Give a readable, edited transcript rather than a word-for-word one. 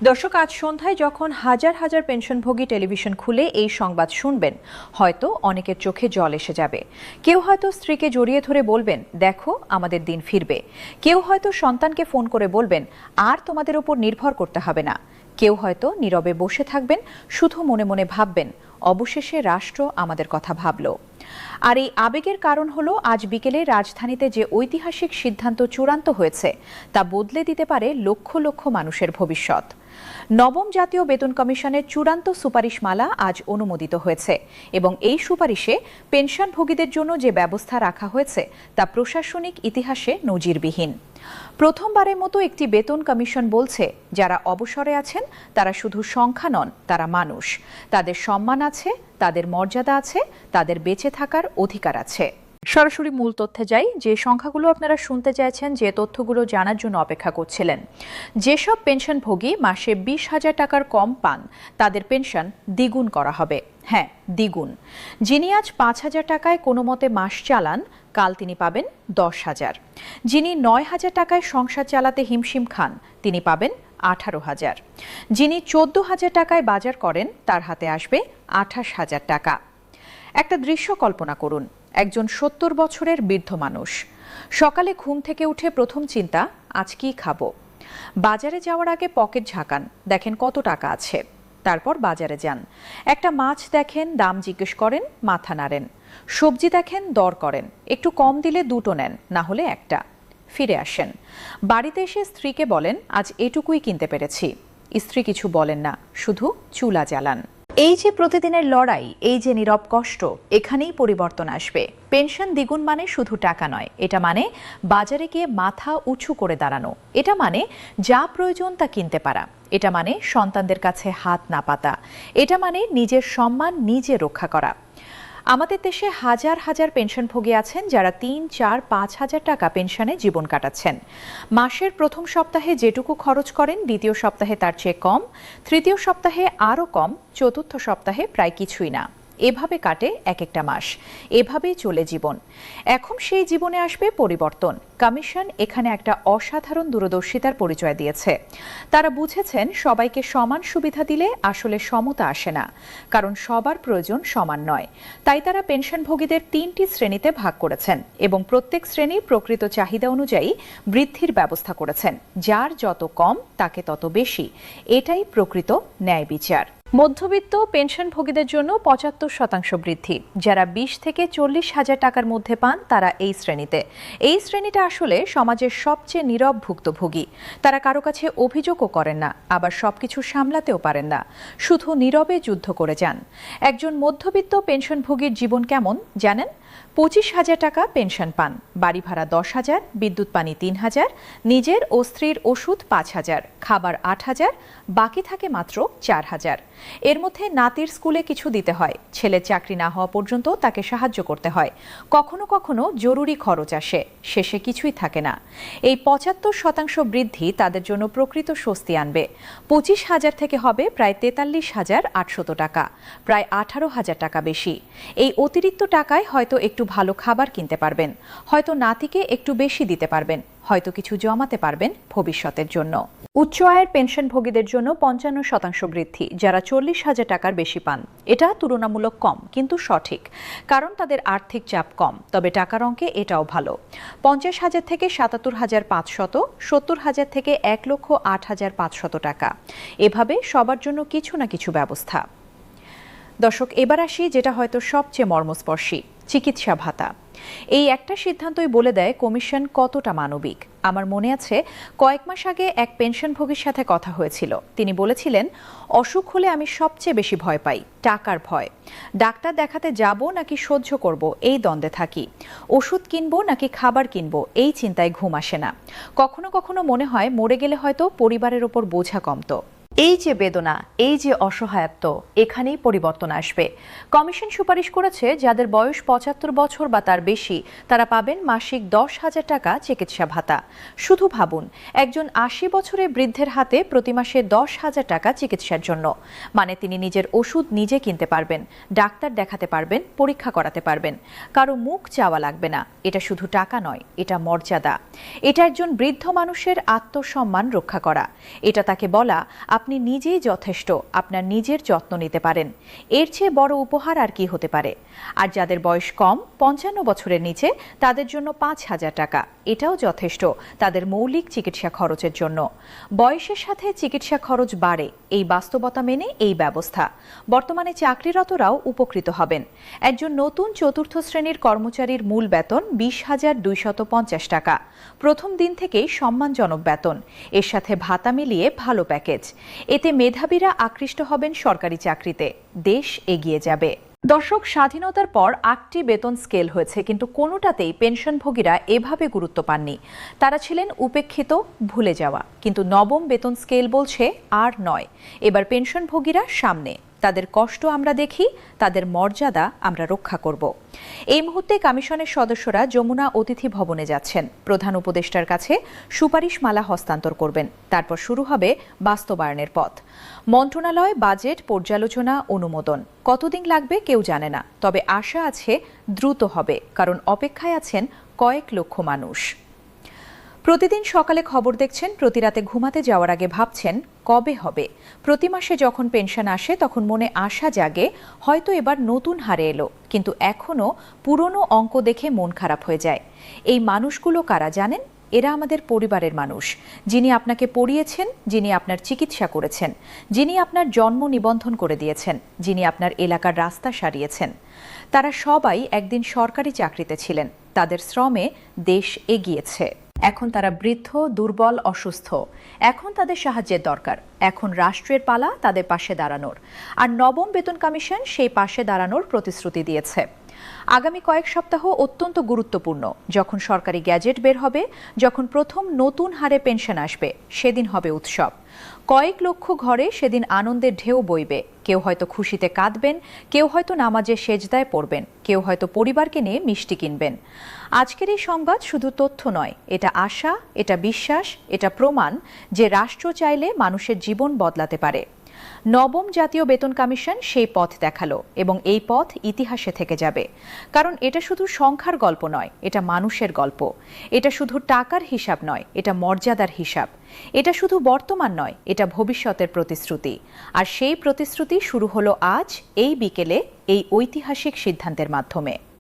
দর্শক, আজ সন্ধ্যায় যখন হাজার হাজার পেনশনভোগী টেলিভিশন খুলে এই সংবাদ শুনবেন, হয়তো অনেকের চোখে জল এসে যাবে। কেউ হয়তো স্ত্রীকে জড়িয়ে ধরে বলবেন, দেখো আমাদের দিন ফিরবে। কেউ হয়তো সন্তানকে ফোন করে বলবেন, আর তোমাদের ওপর নির্ভর করতে হবে না। কেউ হয়তো নীরবে বসে থাকবেন, শুধু মনে মনে ভাববেন, অবশেষে রাষ্ট্র আমাদের কথা ভাবল। আর এই আবেগের কারণ হলো, আজ বিকেলে রাজধানীতে যে ঐতিহাসিক সিদ্ধান্ত চূড়ান্ত হয়েছে তা বদলে দিতে পারে লক্ষ লক্ষ মানুষের ভবিষ্যৎ। নবম জাতীয় বেতন কমিশনের চূড়ান্ত সুপারিশমালা আজ অনুমোদিত হয়েছে এবং এই সুপারিশে পেনশনভোগীদের জন্য যে ব্যবস্থা রাখা হয়েছে তা প্রশাসনিক ইতিহাসে নজিরবিহীন। প্রথমবারের মতো একটি বেতন কমিশন বলছে, যারা অবসরে আছেন তারা শুধু সংখ্যা নন, তারা মানুষ। তাদের সম্মান আছে, তাদের মর্যাদা আছে, তাদের বেঁচে থাকার অধিকার আছে। সরাসরি মূল তথ্যে যাই। যে সংখ্যাগুলো আপনারা শুনতে চাইছেন, যে তথ্যগুলো জানার জন্য অপেক্ষা করছিলেন, যেসব পেনশনভোগী মাসে 20,000 টাকার কম পান তাদের পেনশন দ্বিগুণ করা হবে। হ্যাঁ, দ্বিগুণ। যিনি আজ 5,000 টাকায় কোনো মতে মাস চালান, কাল তিনি পাবেন 10,000। যিনি 9,000 টাকায় সংসার চালাতে হিমশিম খান, তিনি পাবেন 18,000। যিনি 14,000 টাকায় বাজার করেন, তার হাতে আসবে 28,000 টাকা। একটা দৃশ্য কল্পনা করুন। একজন 70 বছরের বৃদ্ধ মানুষ সকালে ঘুম থেকে উঠে প্রথম চিন্তা, আজ কি খাবো। বাজারে যাওয়ার আগে পকেট ঝাঁকান, দেখেন কত টাকা আছে। তারপর বাজারে যান, একটা মাছ দেখেন, দাম জিজ্ঞেস করেন, মাথা নাড়েন। সবজি দেখেন, দর করেন, একটু কম দিলে দুটো নেন, না হলে একটা। ফিরে আসেন, বাড়িতে এসে স্ত্রীকে বলেন, আজ এটুকুই কিনতে পেরেছি। স্ত্রী কিছু বলেন না, শুধু চুলা জ্বালান। এই যে প্রতিদিনের লড়াই, এই যে নীরব কষ্ট, এখানেই পরিবর্তন আসবে। পেনশন দ্বিগুণ মানে শুধু টাকা নয়, এটা মানে বাজারে গিয়ে মাথা উঁচু করে দাঁড়ানো। এটা মানে যা প্রয়োজন তা কিনতে পারা। এটা মানে সন্তানদের কাছে হাত না পাতা। এটা মানে নিজের সম্মান নিজে রক্ষা করা। আমাদের দেশে হাজার হাজার পেনশনভোগী আছেন যারা 3, 4, 5,000 টাকা পেনশনে জীবন কাটাচ্ছেন। মাসের প্রথম সপ্তাহে যেটুকু খরচ করেন, দ্বিতীয় সপ্তাহে তার চেয়ে কম, তৃতীয় সপ্তাহে আরও কম, চতুর্থ সপ্তাহে প্রায় কিছুই না। এভাবে কাটে এক একটা মাস, এভাবেই চলে জীবন। এখন সেই জীবনে আসবে পরিবর্তন। কমিশন এখানে একটা অসাধারণ দূরদর্শিতার পরিচয় দিয়েছে। তারা বুঝেছেন, সবাইকে সমান সুবিধা দিলে আসলে সমতা আসে না, কারণ সবার প্রয়োজন সমান নয়। তাই তারা পেনশনভোগীদের 3টি শ্রেণীতে ভাগ করেছেন এবং প্রত্যেক শ্রেণী প্রকৃত চাহিদা অনুযায়ী বৃদ্ধির ব্যবস্থা করেছেন। যার যত কম তাকে তত বেশি, এটাই প্রকৃত ন্যায় বিচার। মধ্যবিত্ত পেনশনভোগীদের জন্য 75% বৃদ্ধি। যারা 20 থেকে 40,000 টাকার মধ্যে পান তারা এই শ্রেণীতে। এই শ্রেণীটা আসলে সমাজের সবচেয়ে নীরব ভুক্তভোগী। তারা কারো কাছে অভিযোগও করেন না, আবার সবকিছু সামলাতেও পারেন না, শুধু নীরবে যুদ্ধ করে যান। একজন মধ্যবিত্ত পেনশনভোগীর জীবন কেমন জানেন? 25,000 টাকা পেনশন পান, বাড়ি ভাড়া 10,000, বিদ্যুৎ পানি 3,000, নিজের ও স্ত্রীর ওষুধ 5,000, খাবার 8,000, বাকি থাকে মাত্র 4,000। এর মধ্যে নাতির স্কুলে কিছু দিতে হয়, ছেলের চাকরি না হওয়া পর্যন্ত তাকে সাহায্য করতে হয়, কখনো কখনো জরুরি খরচ আসে, শেষে কিছুই থাকে না। এই 75% বৃদ্ধি তাদের জন্য প্রকৃত স্বস্তি আনবে। 25,000 থেকে হবে প্রায় 43,800 টাকা, প্রায় 18,000 টাকা বেশি। এই অতিরিক্ত টাকায় হয়তো একটু ভালো খাবার কিনতে পারবেন, হয়তো নাতিকে একটু বেশি দিতে পারবেন, হয়তো কিছু জমাতে পারবেন ভবিষ্যতের জন্য। উচ্চ আয়ের পেনশনভোগীদের জন্য 55% বৃদ্ধি, যারা 40,000 টাকার বেশি পান। এটা তুলনামূলক কম, কিন্তু সঠিক, কারণ তাদের আর্থিক চাপ কম। তবে টাকার অঙ্কে এটাও ভালো। 50,000 থেকে 77,500, 70,000 থেকে 1,08,500 টাকা। এভাবে সবার জন্য কিছু না কিছু ব্যবস্থা। দর্শক, এবার আসি যেটা হয়তো সবচেয়ে মর্মস্পর্শী, চিকিৎসা ভাতা। এই একটা সিদ্ধান্তই বলে দেয় কমিশন কতটা মানবিক। আমার মনে আছে, কয়েক মাস আগে এক পেনশনভোগীর সাথে কথা হয়েছিল। তিনি বলেছিলেন, অসুখ হলে আমি সবচেয়ে বেশি ভয় পাই, টাকার ভয়। ডাক্তার দেখাতে যাব নাকি সহ্য করব, এই দ্বন্দ্বে থাকি। ওষুধ কিনবো নাকি খাবার কিনবো, এই চিন্তায় ঘুম আসে না। কখনো কখনো মনে হয়, মরে গেলে হয়তো পরিবারের ওপর বোঝা কমতো। এই যে বেদনা, এই যে অসহায়ত্ব, এখানেই পরিবর্তন আসবে। কমিশন সুপারিশ করেছে, যাদের বয়স 75 বছর বা তার বেশি তারা পাবেন মাসিক 10,000 টাকা চিকিৎসা ভাতা। শুধু ভাবুন, একজন 80 বছরের বৃদ্ধের হাতে প্রতি মাসে 10,000 টাকা চিকিৎসার জন্য। মানে তিনি নিজের ওষুধ নিজে কিনতে পারবেন, ডাক্তার দেখাতে পারবেন, পরীক্ষা করাতে পারবেন, কারো মুখ চাওয়া লাগবে না। এটা শুধু টাকা নয়, এটা মর্যাদা। এটা একজন বৃদ্ধ মানুষের আত্মসম্মান রক্ষা করা। এটা তাকে বলা, আপনি আপনি নিজেই যথেষ্ট, আপনার নিজের যত্ন নিতে পারেন। এর চেয়ে বড় উপহার আর কি হতে পারে? আর যাদের বয়স কম, 55 বছরের নিচে, তাদের জন্য 5,000 টাকা, এটাও যথেষ্ট তাদের মৌলিক চিকিৎসা খরচের জন্য। বয়সের সাথে চিকিৎসা খরচ বাড়ে, এই বাস্তবতা মেনে এই ব্যবস্থা। বর্তমানে চাকরিরতরাও উপকৃত হবেন। একজন নতুন চতুর্থ শ্রেণীর কর্মচারীর মূল বেতন 20,250 টাকা। প্রথম দিন থেকেই সম্মানজনক বেতন, এর সাথে ভাতা মিলিয়ে ভালো প্যাকেজ। এতে মেধাবীরা আকৃষ্ট হবেন সরকারি চাকরিতে। দেশ এগিয়ে যাবে। দর্শক, স্বাধীনতার পর 8টি বেতন স্কেল হয়েছে, কিন্তু কোনোটাতেই পেনশনভোগীরা এভাবে গুরুত্ব পাননি। তারা ছিলেন উপেক্ষিত, ভুলে যাওয়া। কিন্তু নবম বেতন স্কেল বলছে আর নয়, এবার পেনশনভোগীরা সামনে। তাদের কষ্ট আমরা দেখি, তাদের মর্যাদা আমরা রক্ষা করব। এই মুহূর্তে কমিশনের সদস্যরা যমুনা অতিথি ভবনে যাচ্ছেন। প্রধান উপদেষ্টার কাছে সুপারিশমালা হস্তান্তর করবেন। তারপর শুরু হবে বাস্তবায়নের পথ। মন্ত্রণালয়, বাজেট, পর্যালোচনা, অনুমোদন। কতদিন লাগবে কেউ জানে না, তবে আশা আছে দ্রুত হবে, কারণ অপেক্ষায় আছেন কয়েক লক্ষ মানুষ। প্রতিদিন সকালে খবর দেখছেন, প্রতি রাতে ঘুমাতে যাওয়ার আগে ভাবছেন কবে হবে। প্রতি মাসে যখন পেনশন আসে তখন মনে আশা জাগে, হয়তো এবার নতুন হারে এলো, কিন্তু এখনও পুরনো অঙ্ক দেখে মন খারাপ হয়ে যায়। এই মানুষগুলো কারা জানেন? এরা আমাদের পরিবারের মানুষ, যিনি আপনাকে পড়িয়েছেন, যিনি আপনার চিকিৎসা করেছেন, যিনি আপনার জন্ম নিবন্ধন করে দিয়েছেন, যিনি আপনার এলাকার রাস্তা সারিয়েছেন। তারা সবাই একদিন সরকারি চাকরিতে ছিলেন। তাদের শ্রমে দেশ এগিয়েছে। এখন তারা বৃদ্ধ, দুর্বল, অসুস্থ। এখন তাদের সাহায্যের দরকার। এখন রাষ্ট্রের পালা তাদের পাশে দাঁড়ানোর। আর নবম বেতন কমিশন সেই পাশে দাঁড়ানোর প্রতিশ্রুতি দিয়েছে। আগামী কয়েক সপ্তাহ অত্যন্ত গুরুত্বপূর্ণ। যখন সরকারি গ্যাজেট বের হবে, যখন প্রথম নতুন হারে পেনশন আসবে, সেদিন হবে উৎসব। কয়েক লক্ষ ঘরে সেদিন আনন্দের ঢেউ বইবে। কেউ হয়তো খুশিতে কাঁদবেন, কেউ হয়তো নামাজে সেজদায় পড়বেন, কেউ হয়তো পরিবারকে নিয়ে মিষ্টি কিনবেন। আজকের এই সংবাদ শুধু তথ্য নয়, এটা আশা, এটা বিশ্বাস, এটা প্রমাণ যে রাষ্ট্র চাইলে মানুষের জীবন বদলাতে পারে। নবম জাতীয় বেতন কমিশন সেই পথ দেখালো, এবং এই পথ ইতিহাসে থেকে যাবে। কারণ এটা শুধু সংখ্যার গল্প নয়, এটা মানুষের গল্প। এটা শুধু টাকার হিসাব নয়, এটা মর্যাদার হিসাব। এটা শুধু বর্তমান নয়, এটা ভবিষ্যতের প্রতিশ্রুতি। আর সেই প্রতিশ্রুতি শুরু হলো আজ, এই বিকেলে, এই ঐতিহাসিক সিদ্ধান্তের মাধ্যমে।